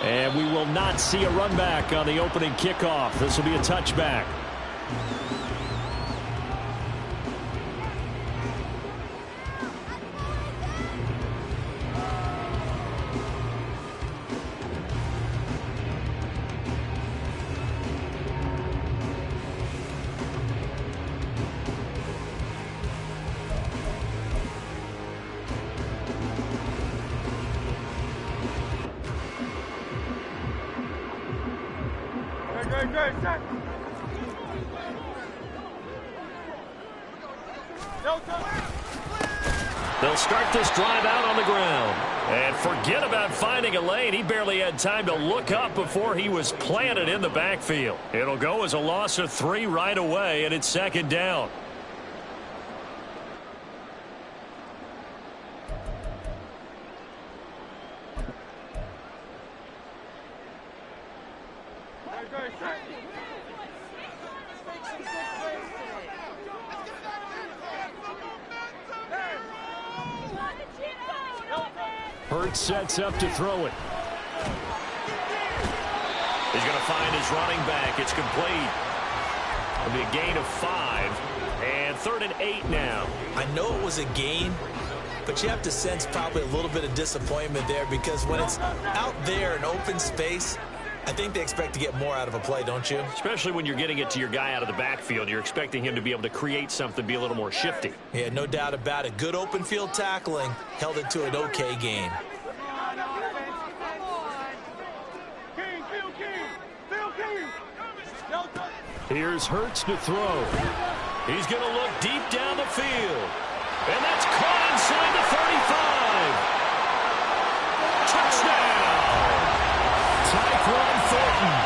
And we will not see a run back on the opening kickoff. This will be a touchback. They'll start this drive out on the ground. And forget about finding a lane. He barely had time to look up before he was planted in the backfield. It'll go as a loss of 3 right away, and it's 2nd down. Hurts sets up to throw it. He's going to find his running back. It's complete. It'll be a gain of 5. And 3rd and 8 now. I know it was a gain, but you have to sense probably a little bit of disappointment there, because when it's out there in open space, I think they expect to get more out of a play, don't you? Especially when you're getting it to your guy out of the backfield. You're expecting him to be able to create something, be a little more shifty. Yeah, no doubt about it. Good open field tackling held it to an okay game. Here's Hurts to throw. He's going to look deep down the field. And that's caught inside the 35. Touchdown! Tyquan Thornton,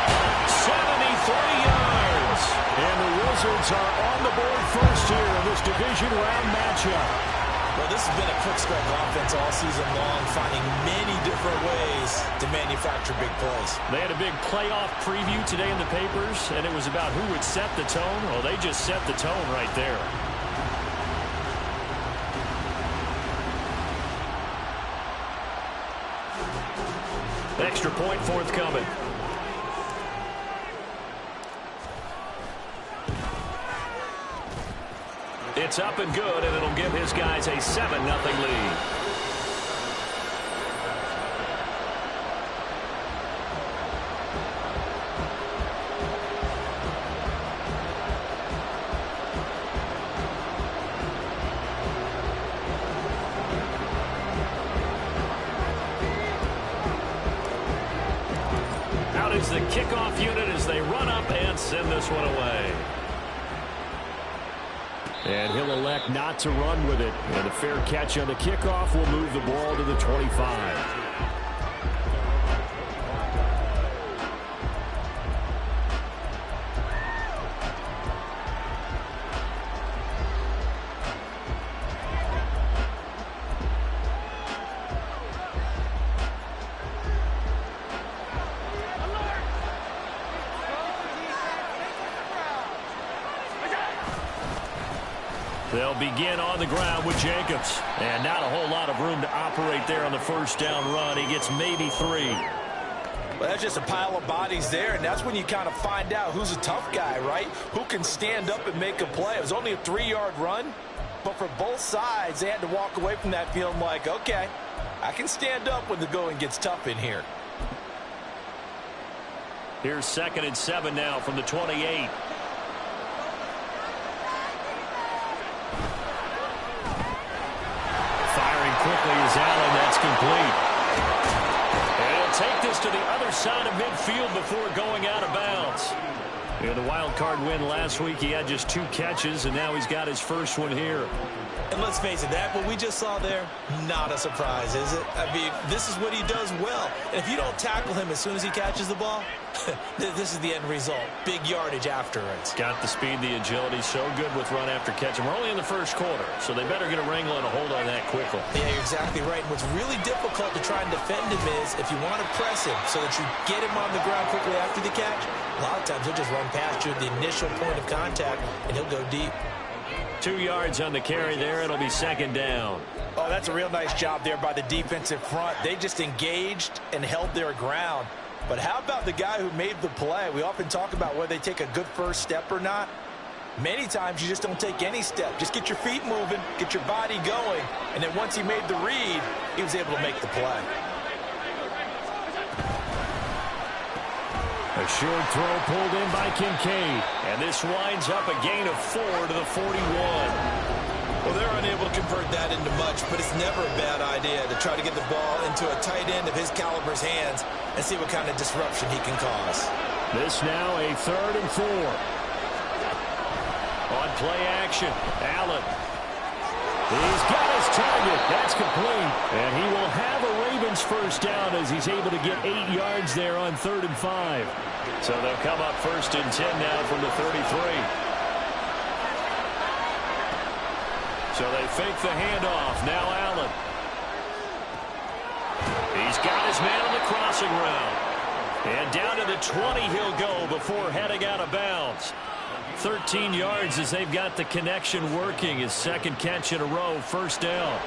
73 yards. And the Wizards are on the board first here in this division round matchup. Well, this has been a quick strike offense all season long, finding many different ways to manufacture big plays. They had a big playoff preview today in the papers, and it was about who would set the tone. Well, they just set the tone right there. Extra point forthcoming. It's up and good, and it'll give his guys a 7-0 lead. Out is the kickoff unit as they run up and send this one away. And he'll elect not to run with it. And a fair catch on the kickoff will move the ball to the 25. They'll begin on the ground with Jacobs. And not a whole lot of room to operate there on the first down run. He gets maybe 3. Well, that's just a pile of bodies there, and that's when you kind of find out who's a tough guy, right? Who can stand up and make a play. It was only a 3-yard run, but for both sides, they had to walk away from that feeling like, okay, I can stand up when the going gets tough in here. Here's 2nd and 7 now from the 28. Quickly is Allen. That's complete. And he'll take this to the other side of midfield before going out of bounds. In the wild card win last week, he had just 2 catches, and now he's got his first one here. And let's face it, that what we just saw there, not a surprise, is it? I mean, this is what he does well. And if you don't tackle him as soon as he catches the ball, this is the end result. Big yardage afterwards. Got the speed, the agility, so good with run after catch. And we're only in the first quarter, so they better get a wrangle and a hold on that quickly. Yeah, you're exactly right. And what's really difficult to try and defend him is if you want to press him so that you get him on the ground quickly after the catch, a lot of times he'll just run past you at the initial point of contact, and he'll go deep. 2 yards on the carry there. It'll be second down. Oh, that's a real nice job there by the defensive front. They just engaged and held their ground. But how about the guy who made the play? We often talk about whether they take a good first step or not. Many times you just don't take any step. Just get your feet moving, get your body going, and then once he made the read, he was able to make the play. A short throw pulled in by Kincaid. And this winds up a gain of 4 to the 41. Well, they're unable to convert that into much, but it's never a bad idea to try to get the ball into a tight end of his caliber's hands and see what kind of disruption he can cause. This now a 3rd and 4. On play action, Allen. He's got his target. That's complete. And he will have a Ravens first down as he's able to get 8 yards there on 3rd and 5. So they'll come up 1st and 10 now from the 33. So they fake the handoff. Now Allen. He's got his man on the crossing route. And down to the 20 he'll go before heading out of bounds. 13 yards as they've got the connection working. His second catch in a row, first down.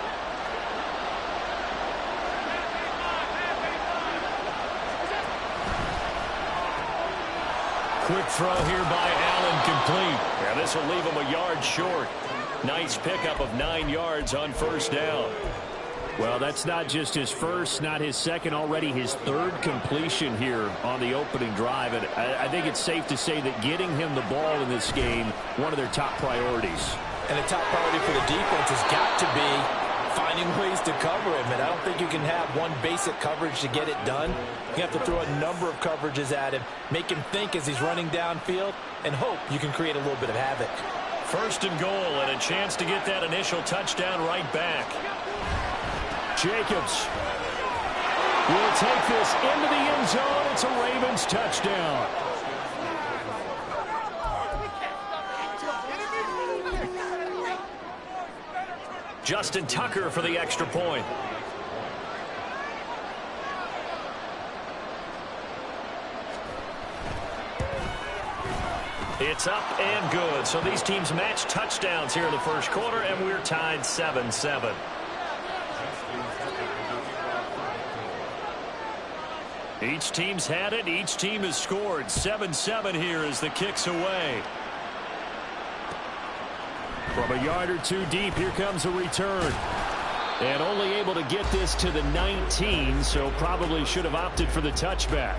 Quick throw here by Allen, complete. And this will leave him a yard short. Nice pickup of 9 yards on first down. Well, that's not just his first, not his second, already his 3rd completion here on the opening drive. And I think it's safe to say that getting him the ball in this game, one of their top priorities. And the top priority for the defense has got to be finding ways to cover him. And I don't think you can have one basic coverage to get it done. You have to throw a number of coverages at him, make him think as he's running downfield, and hope you can create a little bit of havoc. 1st and goal, and a chance to get that initial touchdown right back. Jacobs will take this into the end zone. It's a Ravens touchdown. Justin Tucker for the extra point. It's up and good. So these teams match touchdowns here in the first quarter, and we're tied 7-7. Each team's had it. Each team has scored. 7-7 here as the kick's away. From a yard or two deep, here comes a return. And only able to get this to the 19, so probably should have opted for the touchback.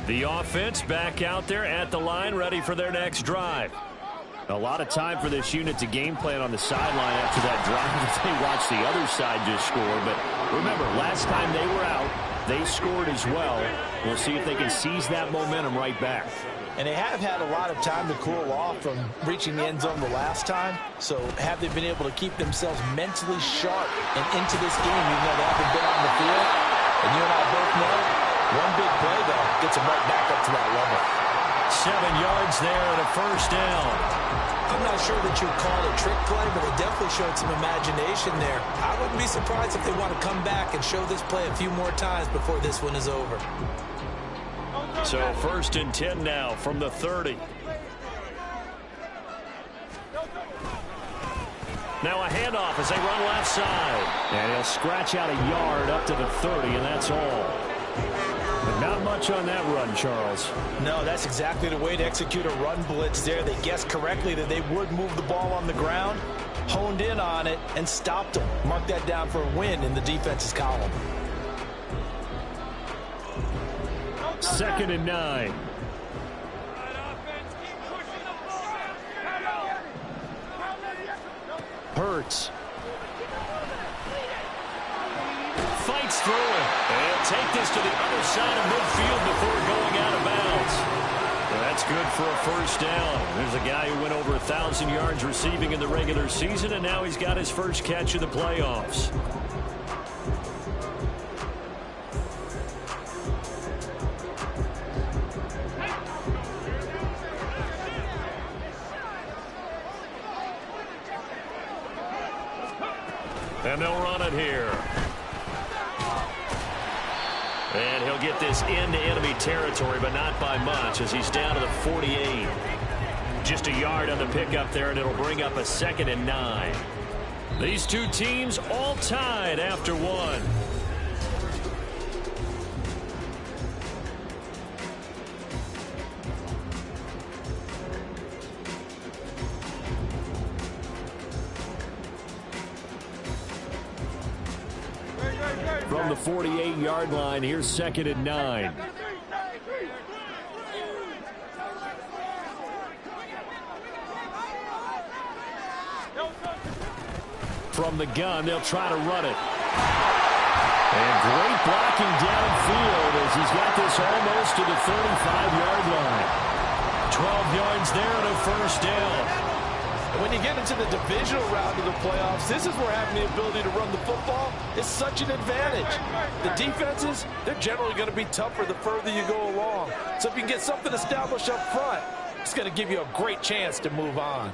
The offense back out there at the line, ready for their next drive. A lot of time for this unit to game plan on the sideline after that drive as they watch the other side just score. But remember, last time they were out, they scored as well. We'll see if they can seize that momentum right back. And they have had a lot of time to cool off from reaching the end zone the last time. So have they been able to keep themselves mentally sharp and into this game, even though they haven't been on the field? And you and I both know, one big play, though, gets them right back up to that level. 7 yards there and a first down. I'm not sure that you'd call it a trick play, but it definitely showed some imagination there. I wouldn't be surprised if they want to come back and show this play a few more times before this one is over. So 1st and 10 now from the 30. Now a handoff as they run left side. And he'll scratch out a yard up to the 30, and that's all. But not much on that run, Charles. No, that's exactly the way to execute a run blitz there. They guessed correctly that they would move the ball on the ground, honed in on it, and stopped them. Mark that down for a win in the defense's column. 2nd and 9. Hurts. Fights through it. And take this to the other side of midfield before going out of bounds. And that's good for a first down. There's a guy who went over 1,000 yards receiving in the regular season, and now he's got his first catch of the playoffs. And they'll run it here. And he'll get this into enemy territory, but not by much, as he's down to the 48. Just a yard on the pickup there, and it'll bring up a 2nd and 9. These two teams all tied after one. From the 48-yard line, here's 2nd and 9. From the gun, they'll try to run it. And great blocking downfield as he's got this almost to the 35-yard line. 12 yards there and a first down. When you get into the divisional round of the playoffs, this is where having the ability to run the football is such an advantage. The defenses, they're generally going to be tougher the further you go along. So if you can get something established up front, it's going to give you a great chance to move on.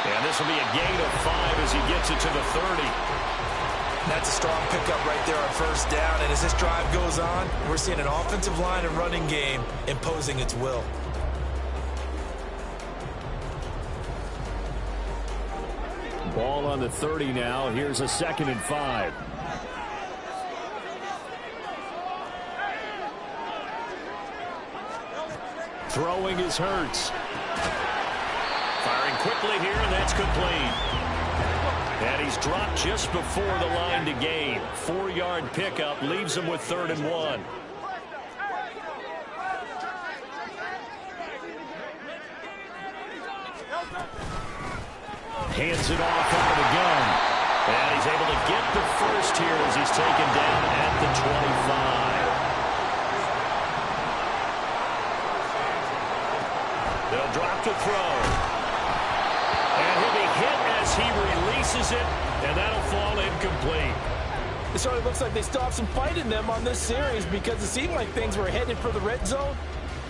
And this will be a gain of 5 as he gets it to the 30. That's a strong pickup right there on first down. And as this drive goes on, we're seeing an offensive line and running game imposing its will. Ball on the 30 now. Here's a 2nd and 5. Throwing is Hurts. Firing quickly here, and that's complete. And he's dropped just before the line to gain. 4-yard pickup leaves him with 3rd and 1. Hands it off out of the gun. And he's able to get the first here as he's taken down at the 25. They'll drop to throw. And he'll be hit as he releases it, and that'll fall incomplete. It certainly looks like they still have some fight in them on this series because it seemed like things were headed for the red zone.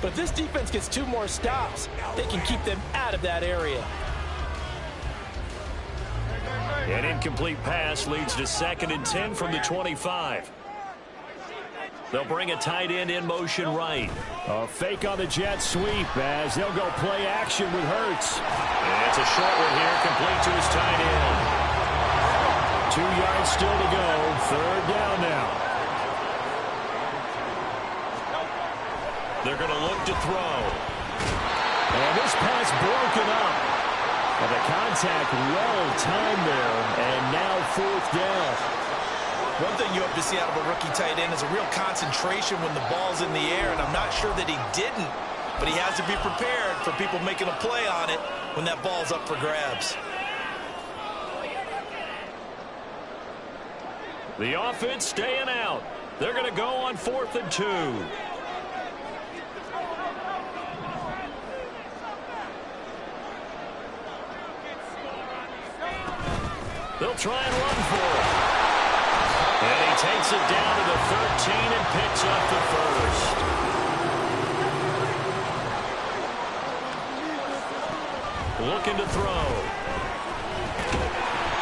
But if this defense gets 2 more stops, they can keep them out of that area. An incomplete pass leads to 2nd and 10 from the 25. They'll bring a tight end in motion right. A fake on the jet sweep as they'll go play action with Hurts. And it's a short one here, complete to his tight end. 2 yards still to go. 3rd down now. They're going to look to throw. And this pass broken up. And the contact well timed there, and now 4th down. One thing you hope to see out of a rookie tight end is a real concentration when the ball's in the air, and I'm not sure that he didn't, but he has to be prepared for people making a play on it when that ball's up for grabs. The offense staying out. They're going to go on 4th and 2. They'll try and run for it. And he takes it down to the 13 and picks up the first. Looking to throw.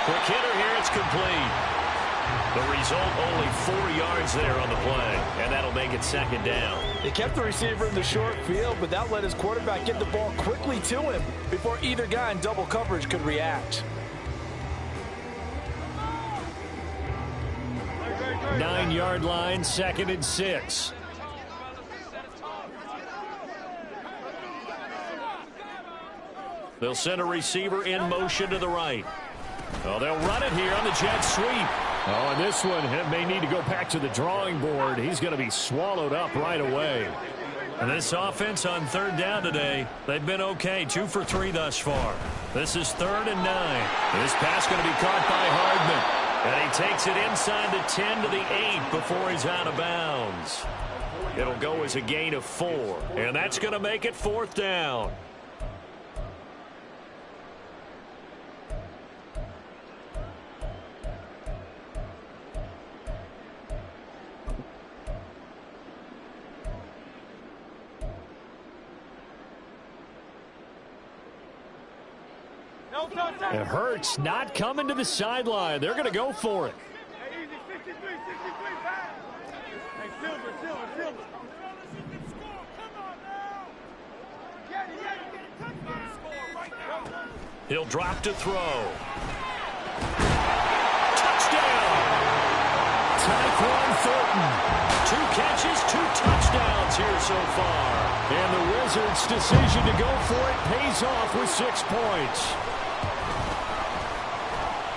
Quick hitter here, it's complete. The result, only 4 yards there on the play, and that'll make it 2nd down. They kept the receiver in the short field, but that let his quarterback get the ball quickly to him before either guy in double coverage could react. 9-yard line, 2nd and 6. They'll send a receiver in motion to the right. Oh, they'll run it here on the jet sweep. Oh, and this one may need to go back to the drawing board. He's going to be swallowed up right away. And this offense on 3rd down today, they've been okay. 2 for 3 thus far. This is 3rd and 9. This pass going to be caught by Hardman. And he takes it inside the 10 to the 8 before he's out of bounds. It'll go as a gain of 4. And that's going to make it 4th down. It hurts not coming to the sideline. They're going to go for it. He'll drop to throw. Touchdown! Tyquan Thornton. 2 catches, 2 touchdowns here so far. And the Wizards' decision to go for it pays off with 6 points.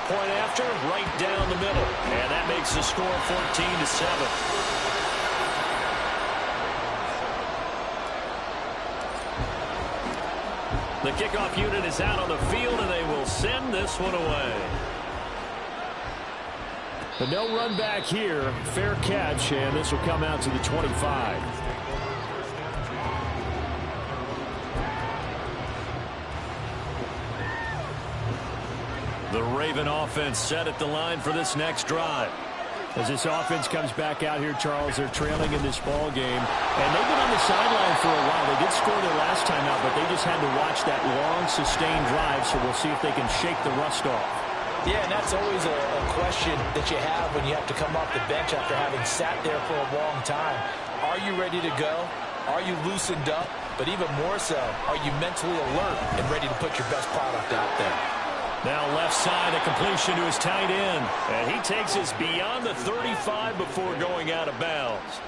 Point after, right down the middle. And that makes the score 14-7. The kickoff unit is out on the field, and they will send this one away. But no run back here. Fair catch, and this will come out to the 25. The Raven offense set at the line for this next drive. As this offense comes back out here, Charles, they're trailing in this ball game. And they've been on the sideline for a while. They did score their last time out, but they just had to watch that long, sustained drive, so we'll see if they can shake the rust off. Yeah, and that's always a question that you have when you have to come off the bench after having sat there for a long time. Are you ready to go? Are you loosened up? But even more so, are you mentally alert and ready to put your best product out there? Now left side, a completion to his tight end. And he takes us beyond the 35 before going out of bounds.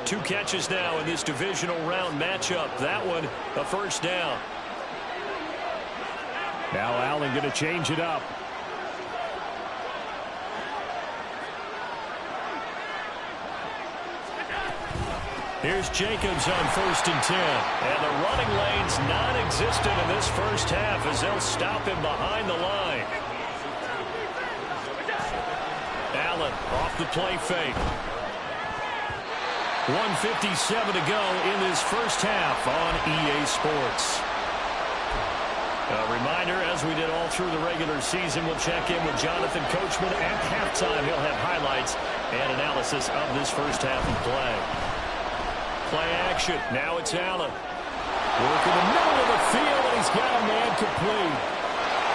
2 catches now in this divisional round matchup. That one, a first down. Now Allen going to change it up. Here's Jacobs on 1st and 10. And the running lane's non-existent in this first half as they'll stop him behind the line. Allen off the play fake. 1:57 to go in this first half on EA Sports. A reminder, as we did all through the regular season, we'll check in with Jonathan Coachman at halftime. He'll have highlights and analysis of this first half of play. Play action. Now it's Allen. Working the middle of the field, and he's got a man complete.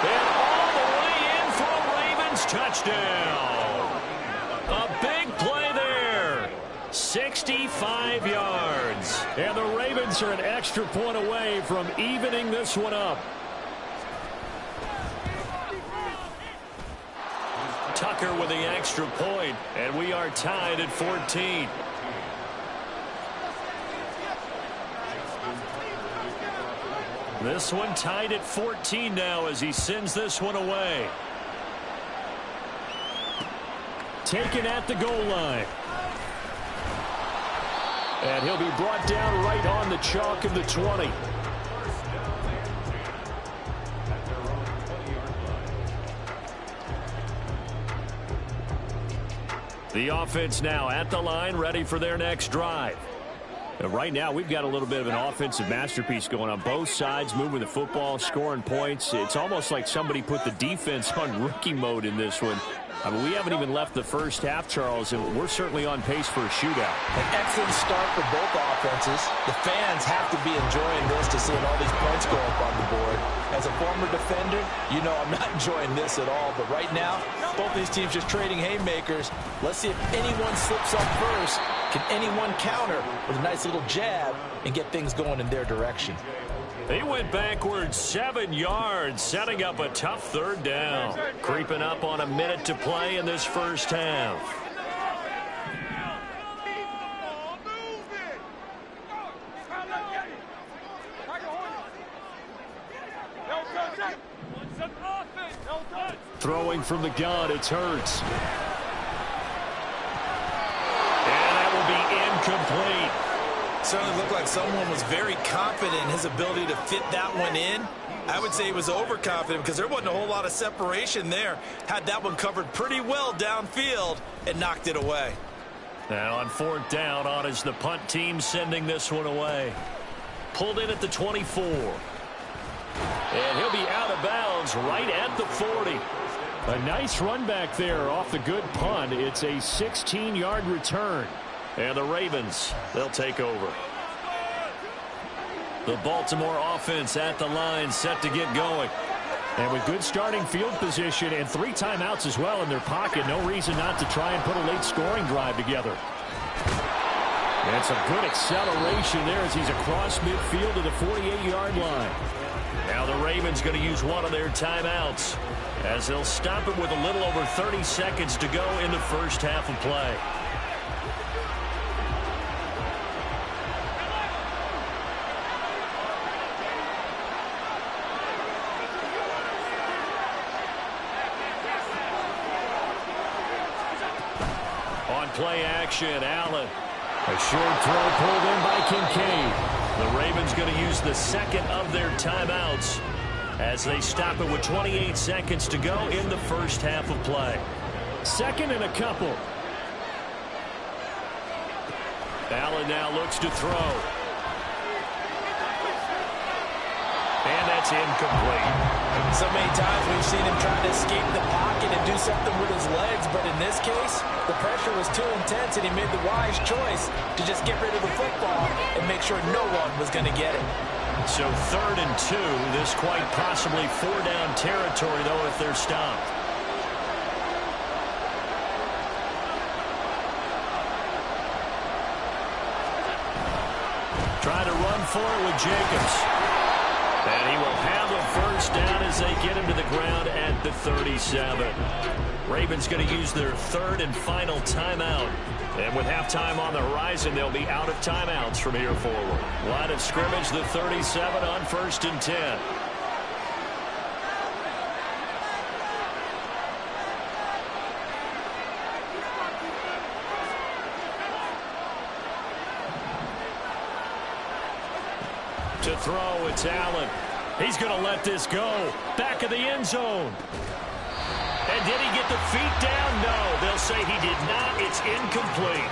And all the way in for a Ravens touchdown. A big play there. 65 yards. And the Ravens are an extra point away from evening this one up. Tucker with the extra point, and we are tied at 14. This one tied at 14 now as he sends this one away. Taken at the goal line. And he'll be brought down right on the chalk of the 20. The offense now at the line, ready for their next drive. Right now, we've got a little bit of an offensive masterpiece going on. Both sides moving the football, scoring points. It's almost like somebody put the defense on rookie mode in this one. I mean, we haven't even left the first half, Charles, and we're certainly on pace for a shootout. An excellent start for both offenses. The fans have to be enjoying this to seeing all these points go up on the board. As a former defender, you know I'm not enjoying this at all. But right now, both these teams just trading haymakers. Let's see if anyone slips up first. Can anyone counter with a nice little jab and get things going in their direction? He went backwards 7 yards, setting up a tough 3rd down. Creeping up on a minute to play in this first half. Throwing from the gun, it's Hurts. And that will be incomplete. Certainly looked like someone was very confident in his ability to fit that one in. I would say he was overconfident because there wasn't a whole lot of separation there. Had that one covered pretty well downfield and knocked it away. Now on 4th down, on is the punt team sending this one away. Pulled in at the 24. And he'll be out of bounds right at the 40. A nice run back there off the good punt. It's a 16-yard return. And the Ravens, they'll take over. The Baltimore offense at the line, set to get going. And with good starting field position and 3 timeouts as well in their pocket, no reason not to try and put a late scoring drive together. And some good acceleration there as he's across midfield to the 48-yard line. Now the Ravens going to use one of their timeouts as they'll stop it with a little over 30 seconds to go in the first half of play. On play action, Allen. A short throw pulled in by Kincaid. The Ravens going to use the second of their timeouts as they stop it with 28 seconds to go in the first half of play. Second and a couple. Allen now looks to throw. And that's incomplete. So many times we've seen him trying to escape the pocket and do something with his legs, but in this case, the pressure was too intense and he made the wise choice to just get rid of the football and make sure no one was going to get it. So 3rd and 2, this quite possibly 4-down territory, though, if they're stopped. Try to run for it with Jacobs. And he will have a first down as they get him to the ground at the 37. Ravens going to use their 3rd and final timeout. And with halftime on the horizon, they'll be out of timeouts from here forward. Line of scrimmage, the 37 on 1st and 10. To throw, it's Allen. He's going to let this go. Back of the end zone. And did he get the feet down? No, they'll say he did not. It's incomplete.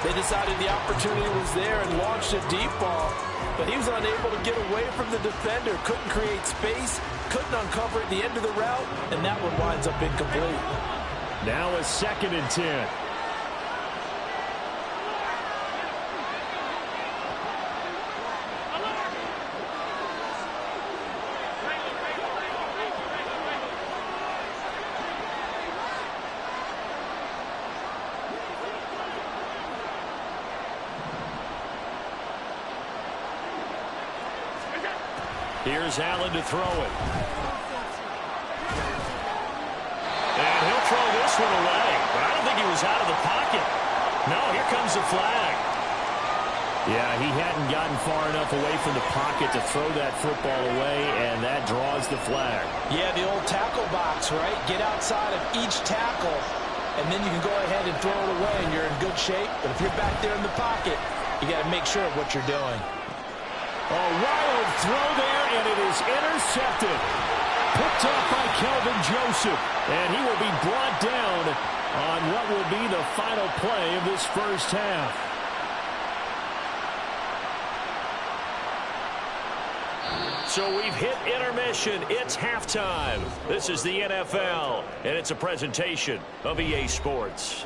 They decided the opportunity was there and launched a deep ball, but he was unable to get away from the defender, couldn't create space, couldn't uncover at the end of the route, and that one winds up incomplete. Now a 2nd and 10. Here's Allen to throw it. And he'll throw this one away. But I don't think he was out of the pocket. No, here comes the flag. Yeah, he hadn't gotten far enough away from the pocket to throw that football away, and that draws the flag. Yeah, the old tackle box, right? Get outside of each tackle, and then you can go ahead and throw it away, and you're in good shape. But if you're back there in the pocket, you got to make sure of what you're doing. A wild throw there, and it is intercepted. Picked off by Kelvin Joseph, and he will be brought down on what will be the final play of this first half. So we've hit intermission. It's halftime. This is the NFL, and it's a presentation of EA Sports.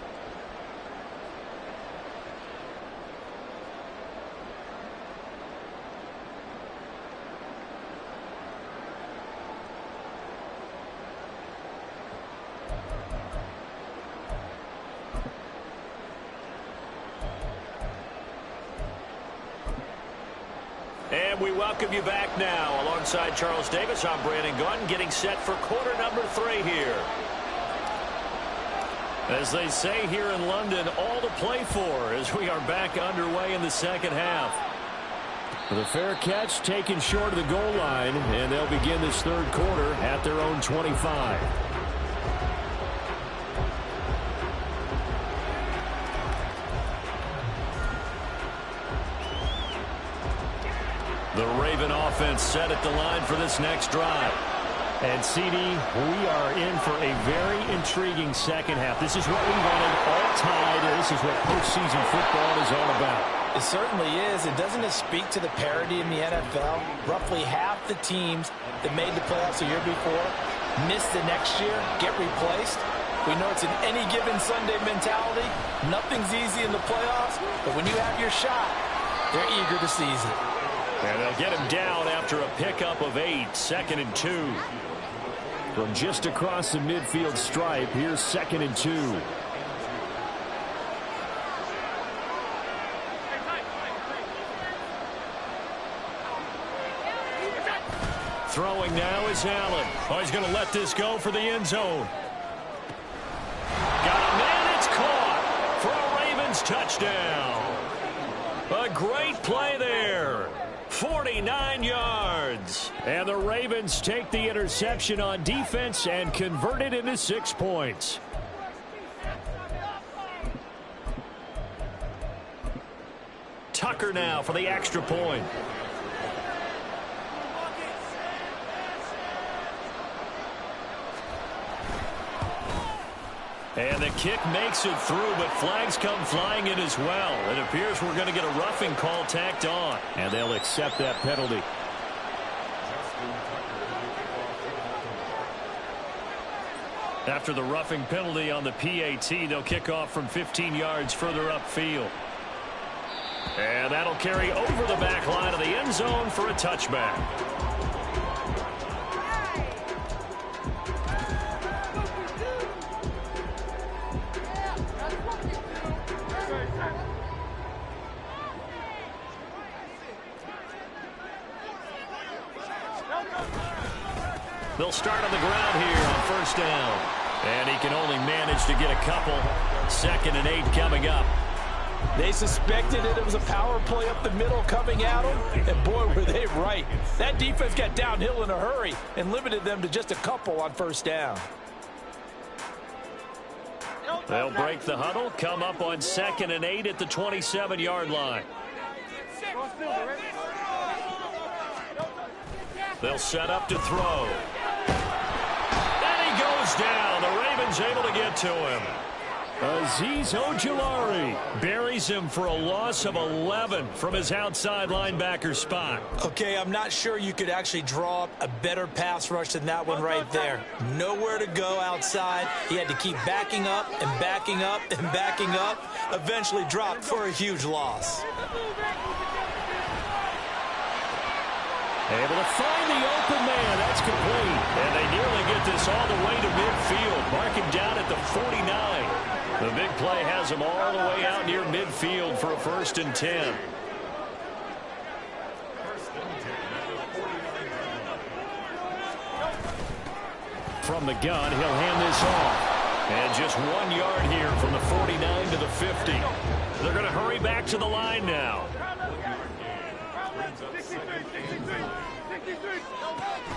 And we welcome you back now. Alongside Charles Davis, I'm Brandon Gunn, getting set for quarter number 3 here. As they say here in London, all to play for as we are back underway in the second half. The fair catch taken short of the goal line, and they'll begin this third quarter at their own 25. Raven offense set at the line for this next drive. And, CD, we are in for a very intriguing second half. This is what we wanted, all tied. This is what postseason football is all about. It certainly is. And doesn't it speak to the parity in the NFL? Roughly half the teams that made the playoffs a year before miss the next year, get replaced. We know it's an any given Sunday mentality. Nothing's easy in the playoffs, but when you have your shot, they're eager to seize it. And they'll get him down after a pickup of 8, 2nd and 2. From just across the midfield stripe, here's 2nd and 2. Throwing now is Allen. Oh, he's going to let this go for the end zone. Got a man, it's caught for a Ravens touchdown. A great play there. 49 yards. And the Ravens take the interception on defense and convert it into 6 points. Tucker now for the extra point. And the kick makes it through, but flags come flying in as well. It appears we're going to get a roughing call tacked on. And they'll accept that penalty. After the roughing penalty on the PAT, they'll kick off from 15 yards further upfield. And that'll carry over the back line of the end zone for a touchback. They'll start on the ground here on first down. And he can only manage to get a couple. 2nd and 8 coming up. They suspected it was a power play up the middle coming at them, and boy, were they right. That defense got downhill in a hurry and limited them to just a couple on first down. They'll break the huddle, come up on 2nd and 8 at the 27-yard line. They'll set up to throw. And he goes down. The Ravens able to get to him. Azeez Ojulari buries him for a loss of 11 from his outside linebacker spot. Okay, I'm not sure you could actually draw up a better pass rush than that one right there. Nowhere to go outside. He had to keep backing up and backing up and backing up. Eventually dropped for a huge loss. able to find the open man. That's complete. And they nearly get this all the way to midfield. Mark him down at the 49. The big play has him all the way out near midfield for a 1st and 10. From the gun, he'll hand this off. And just 1 yard here from the 49 to the 50. They're going to hurry back to the line now.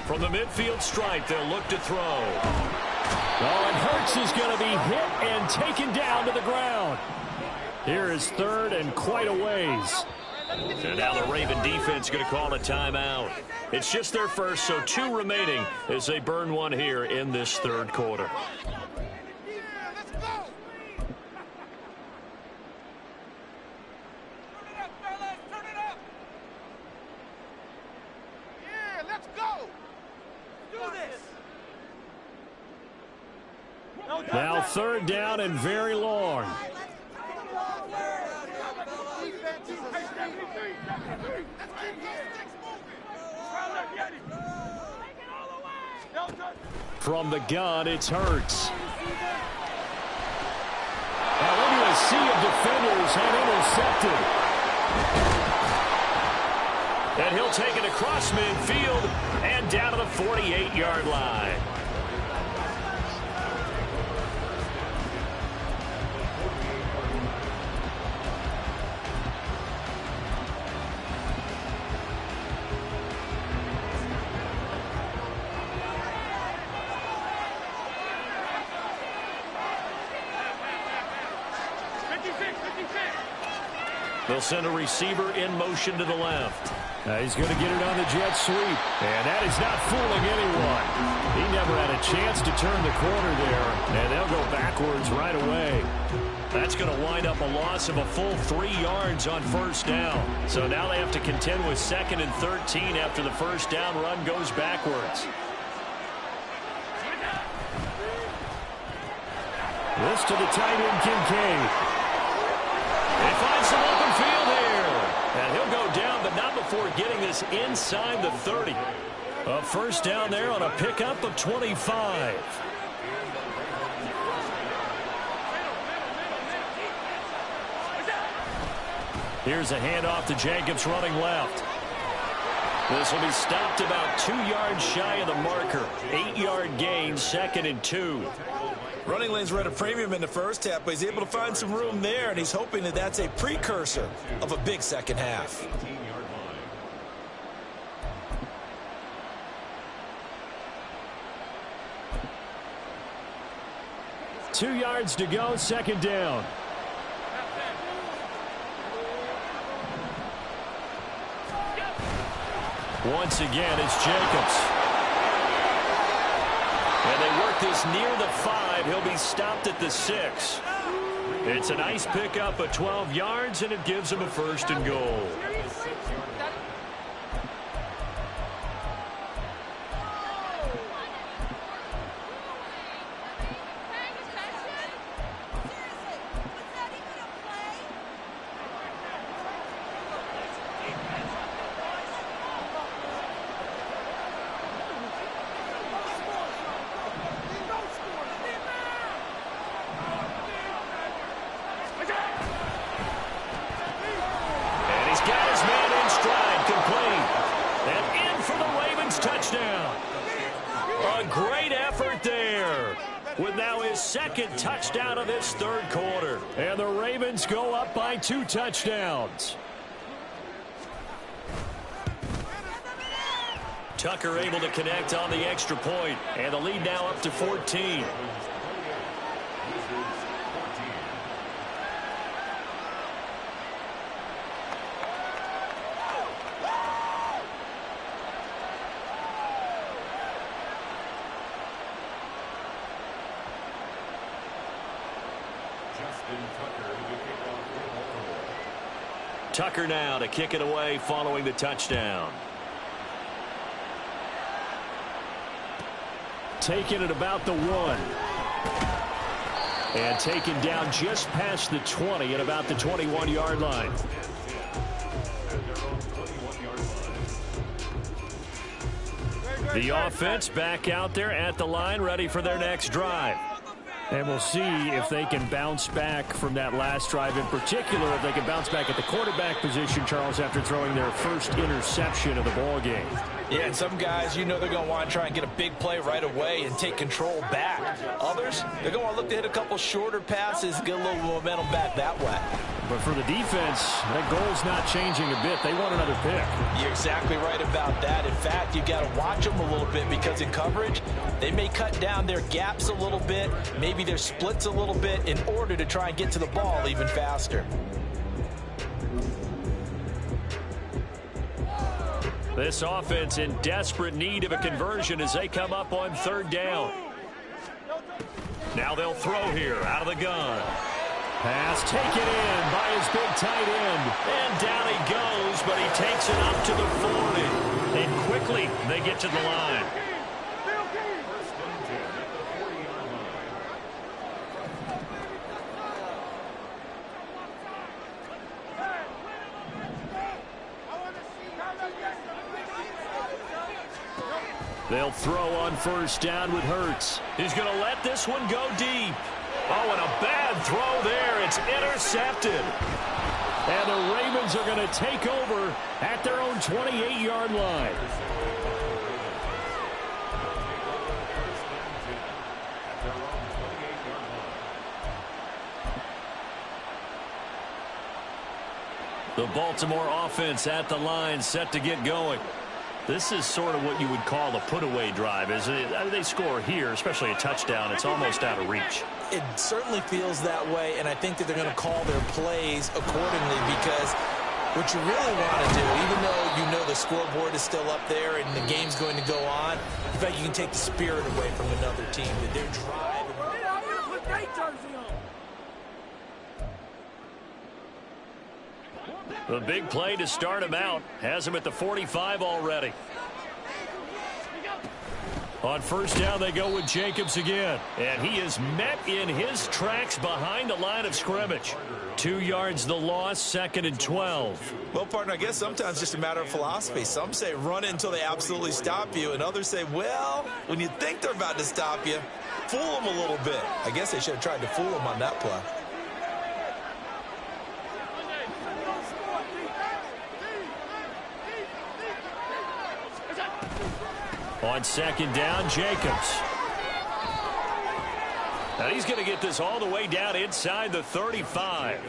From the midfield stripe, they'll look to throw. Oh, and Hurts is going to be hit and taken down to the ground. Here is 3rd and quite a ways. And now the Raven defense going to call a timeout. It's just their first, so 2 remaining as they burn one here in this 3rd quarter. Now 3rd down and very long. From the gun, it's Hurts. Now into a sea of defenders and intercepted. And he'll take it across midfield and down to the 48-yard line. They'll send a receiver in motion to the left. He's going to get it on the jet sweep. And that is not fooling anyone. He never had a chance to turn the corner there. And they'll go backwards right away. That's going to wind up a loss of a full 3 yards on first down. So now they have to contend with 2nd and 13 after the first down run goes backwards. This to the tight end, Kincaid. They find some open field here. And he'll go down, but not before getting this inside the 30. A first down there on a pickup of 25. Here's a handoff to Jacobs running left. This will be stopped about 2 yards shy of the marker. 8-yard gain, 2nd and 2. Running lanes were at a premium in the first half, but he's able to find some room there, and he's hoping that that's a precursor of a big second half. Two yards to go, second down. Once again, it's Jacobs. And they work this near the 5. He'll be stopped at the 6. It's a nice pickup of 12 yards, and it gives him a 1st and goal. With now his 2nd touchdown of this 3rd quarter. And the Ravens go up by 2 touchdowns. Tucker able to connect on the extra point, and the lead now up to 14. Tucker now to kick it away following the touchdown. Taking it about the 1. And taken down just past the 20 at about the 21-yard line. The offense back out there at the line, ready for their next drive. And we'll see if they can bounce back from that last drive, in particular if they can bounce back at the quarterback position, Charles, after throwing their first interception of the ball game. Yeah, and some guys, you know, they're going to want to try and get a big play right away and take control back. Others, they're going to want to look to hit a couple shorter passes, get a little momentum back that way. But for the defense, that goal's not changing a bit. They want another pick. You're exactly right about that. In fact, you've got to watch them a little bit because in coverage, they may cut down their gaps a little bit, maybe their splits a little bit in order to try and get to the ball even faster. This offense in desperate need of a conversion as they come up on 3rd down. Now they'll throw here out of the gun. Pass taken in by his big tight end. And down he goes, but he takes it up to the 40. And quickly they get to the line. They'll throw on 1st down with Hurts. He's going to let this one go deep. Oh, and a bad throw there. It's intercepted. And the Ravens are going to take over at their own 28-yard line. The Baltimore offense at the line, set to get going. This is sort of what you would call a put-away drive. They score here, especially a touchdown. It's almost out of reach. It certainly feels that way, and I think that they're going to call their plays accordingly, because what you really want to do, even though you know the scoreboard is still up there and the game's going to go on, in fact, you can take the spirit away from another team, that their drive. The big play to start him out has him at the 45 already. On first down, they go with Jacobs again. And he is met in his tracks behind the line of scrimmage. 2 yards the loss, 2nd and 12. Well, partner, I guess sometimes it's just a matter of philosophy. Some say run until they absolutely stop you, and others say, well, when you think they're about to stop you, fool them a little bit. I guess they should have tried to fool them on that play. On 2nd down, Jacobs. And he's going to get this all the way down inside the 35.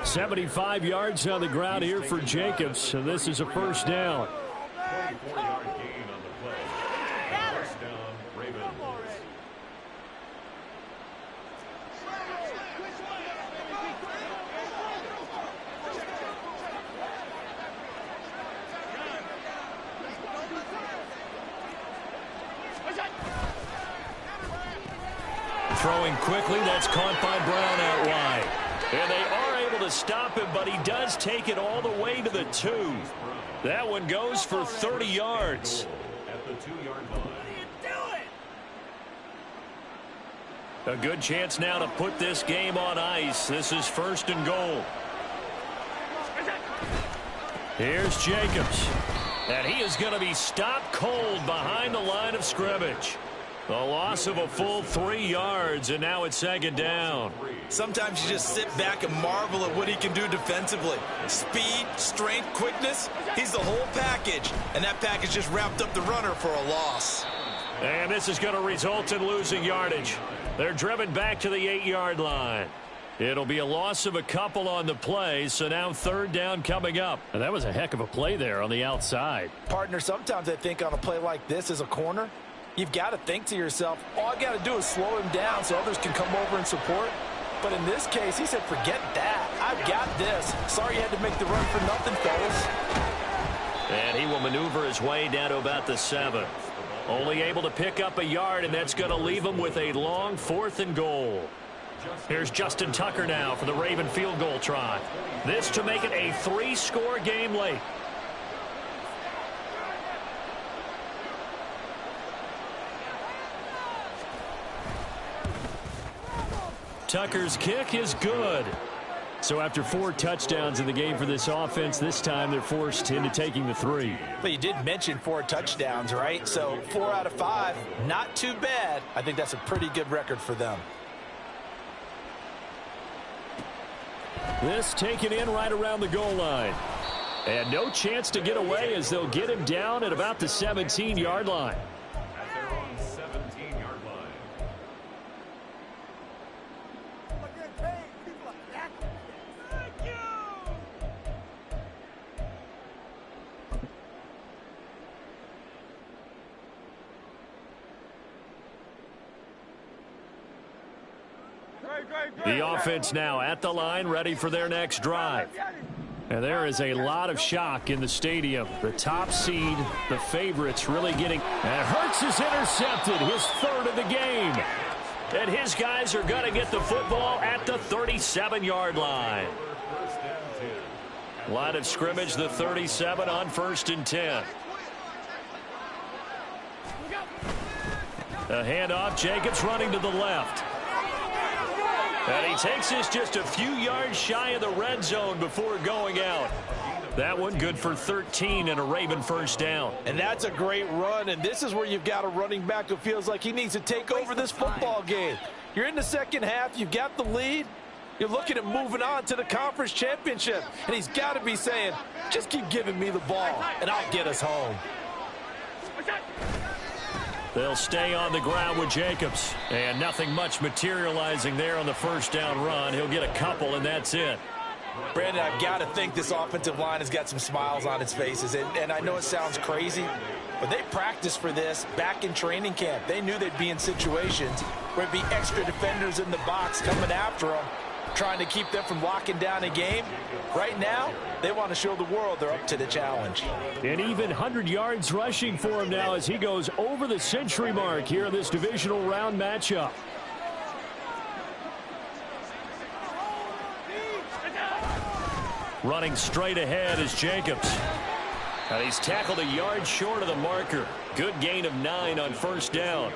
75 yards on the ground here for Jacobs, so this is a first down. 44-yard gain on the play. First down, Ravens. Throwing quickly, that's caught by Brown out wide. And they are able to stop him, but he does take it all the way to the 2. That one goes for 30 yards. At the 2-yard line. A good chance now to put this game on ice. This is 1st and goal. Here's Jacobs. And he is going to be stopped cold behind the line of scrimmage. A loss of a full 3 yards, and now it's 2nd down. Sometimes you just sit back and marvel at what he can do defensively. Speed, strength, quickness, he's the whole package. And that package just wrapped up the runner for a loss. And this is going to result in losing yardage. They're driven back to the 8-yard line. It'll be a loss of a couple on the play, so now 3rd down coming up. And that was a heck of a play there on the outside. Partner, sometimes I think on a play like this as a corner, you've got to think to yourself, all I got to do is slow him down so others can come over and support. But in this case, he said, forget that. I've got this. Sorry you had to make the run for nothing, fellas. And he will maneuver his way down to about the 7. Only able to pick up a yard, and that's going to leave him with a long 4th and goal. Here's Justin Tucker now for the Raven field goal try. This to make it a 3-score game late. Tucker's kick is good. So after 4 touchdowns in the game for this offense, this time they're forced into taking the 3. But you did mention 4 touchdowns, right? So 4 out of 5, not too bad. I think that's a pretty good record for them. This taken in right around the goal line. And no chance to get away as they'll get him down at about the 17-yard line. At their own 17-yard line. The offense now at the line, ready for their next drive. And there is a lot of shock in the stadium. The top seed, the favorites, really getting... And Hurts is intercepted, his 3rd of the game. And his guys are going to get the football at the 37-yard line. Line of scrimmage, the 37 on 1st and 10. A handoff, Jacobs running to the left. And he takes this just a few yards shy of the red zone before going out. That one good for 13 and a Raven first down. And that's a great run, and this is where you've got a running back who feels like he needs to take over this football game. You're in the second half, you've got the lead, you're looking at moving on to the conference championship, and he's got to be saying, just keep giving me the ball, and I'll get us home. They'll stay on the ground with Jacobs. And nothing much materializing there on the first down run. He'll get a couple, and that's it. Brandon, I've got to think this offensive line has got some smiles on its faces. And I know it sounds crazy, but they practiced for this back in training camp. They knew they'd be in situations where There'd be extra defenders in the box coming after them, trying to keep them from locking down a game. Right now, they want to show the world they're up to the challenge. And even 100 yards rushing for him now as he goes over the century mark here in this divisional round matchup. Running straight ahead is Jacobs. And he's tackled a yard short of the marker. Good gain of 9 on first down.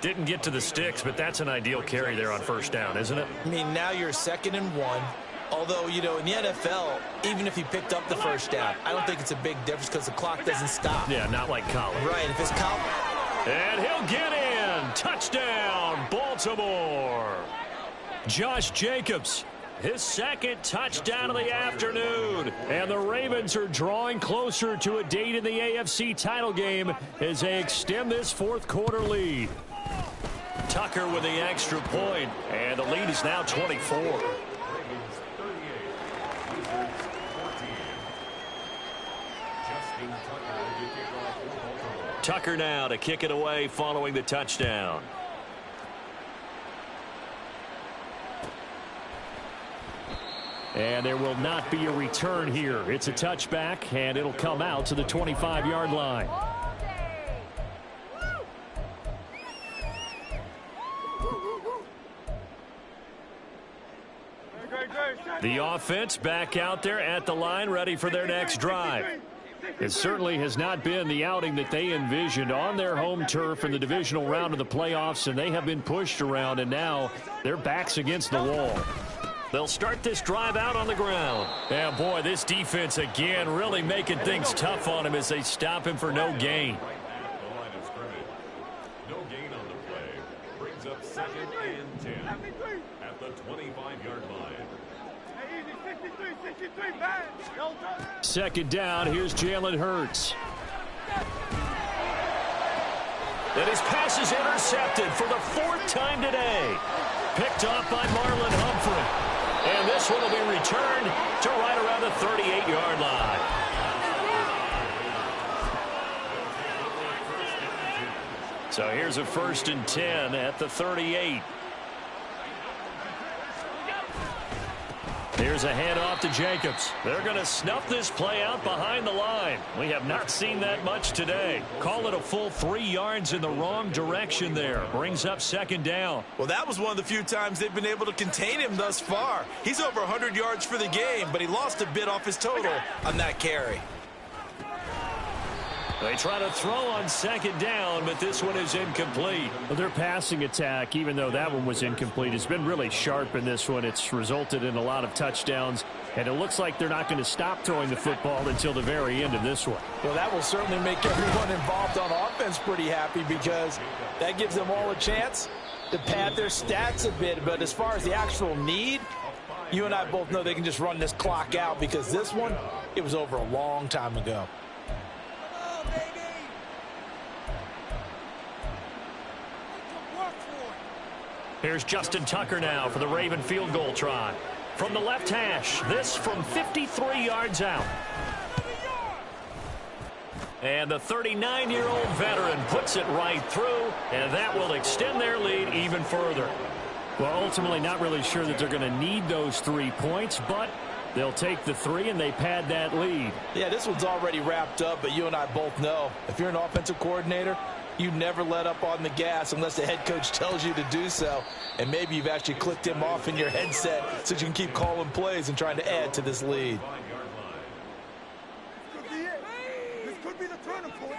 Didn't get to the sticks, but that's an ideal carry there on first down, isn't it? I mean, now you're 2nd and 1. Although, you know, in the NFL, even if he picked up the first down, I don't think it's a big difference because the clock doesn't stop. Yeah, not like college. Right, if it's college. And he'll get in. Touchdown, Baltimore. Josh Jacobs, his 2nd touchdown of the afternoon. And the Ravens are drawing closer to a date in the AFC title game as they extend this 4th quarter lead. Tucker with the extra point, and the lead is now 24. Tucker now to kick it away following the touchdown. And there will not be a return here. It's a touchback, and it'll come out to the 25-yard line. The offense back out there at the line, ready for their next drive. It certainly has not been the outing that they envisioned on their home turf in the divisional round of the playoffs, and they have been pushed around, and now their backs against the wall. They'll start this drive out on the ground. And boy, this defense again really making things tough on him as they stop him for no gain. No gain on the play. Brings up 2nd and 10 at the 25-yard line. 2nd down, here's Jalen Hurts. And his pass is intercepted for the 4th time today. Picked off by Marlon Humphrey. And this one will be returned to right around the 38-yard line. So here's a 1st and 10 at the 38. Here's a handoff to Jacobs. They're going to snuff this play out behind the line. We have not seen that much today. Call it a full 3 yards in the wrong direction there. Brings up 2nd down. Well, that was one of the few times they've been able to contain him thus far. He's over 100 yards for the game, but he lost a bit off his total on that carry. They try to throw on 2nd down, but this one is incomplete. Well, their passing attack, even though that one was incomplete, has been really sharp in this one. It's resulted in a lot of touchdowns, and it looks like they're not going to stop throwing the football until the very end of this one. Well, that will certainly make everyone involved on offense pretty happy because that gives them all a chance to pad their stats a bit. But as far as the actual need, you and I both know they can just run this clock out because this one, it was over a long time ago. Here's Justin Tucker now for the Raven field goal try. From the left hash, this from 53 yards out. And the 39-year-old veteran puts it right through, and that will extend their lead even further. Well, ultimately not really sure that they're going to need those 3 points, but they'll take the 3 and they pad that lead. Yeah, this one's already wrapped up, but you and I both know if you're an offensive coordinator, you never let up on the gas unless the head coach tells you to do so. And maybe you've actually clicked him off in your headset so you can keep calling plays and trying to add to this lead. This could be the turning point.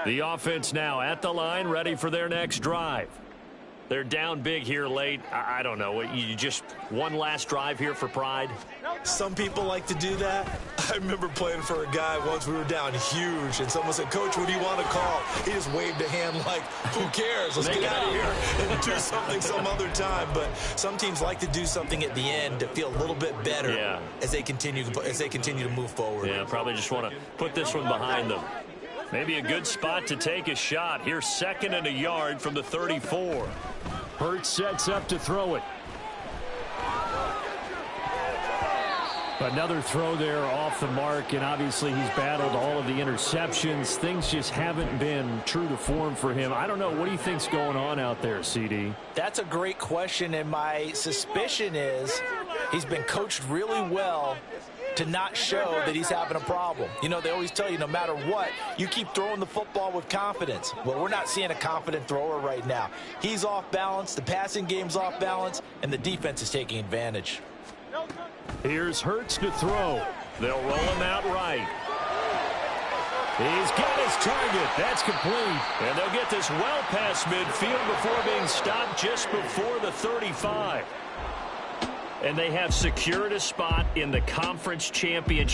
The offense now at the line, ready for their next drive. They're down big here late. I don't know. You just one last drive here for pride? Some people like to do that. I remember playing for a guy once. We were down huge, and someone said, "Coach, what do you want to call?" He just waved a hand like, "Who cares? Let's get out of here and do something some other time." But some teams like to do something at the end to feel a little bit better as they continue to move forward. Yeah, probably just want to put this one behind them. Maybe a good spot to take a shot. Here's 2nd and a yard from the 34. Hurts sets up to throw it. Another throw there off the mark, and obviously he's battled all of the interceptions. Things just haven't been true to form for him. I don't know. What do you think's going on out there, CD? That's a great question, and my suspicion is he's been coached really well to not show that he's having a problem. You know, they always tell you no matter what, you keep throwing the football with confidence. Well, we're not seeing a confident thrower right now. He's off balance, the passing game's off balance, and the defense is taking advantage. Here's Hurts to throw. They'll roll him out right. He's got his target. That's complete. And they'll get this well past midfield before being stopped just before the 35. And they have secured a spot in the conference championship.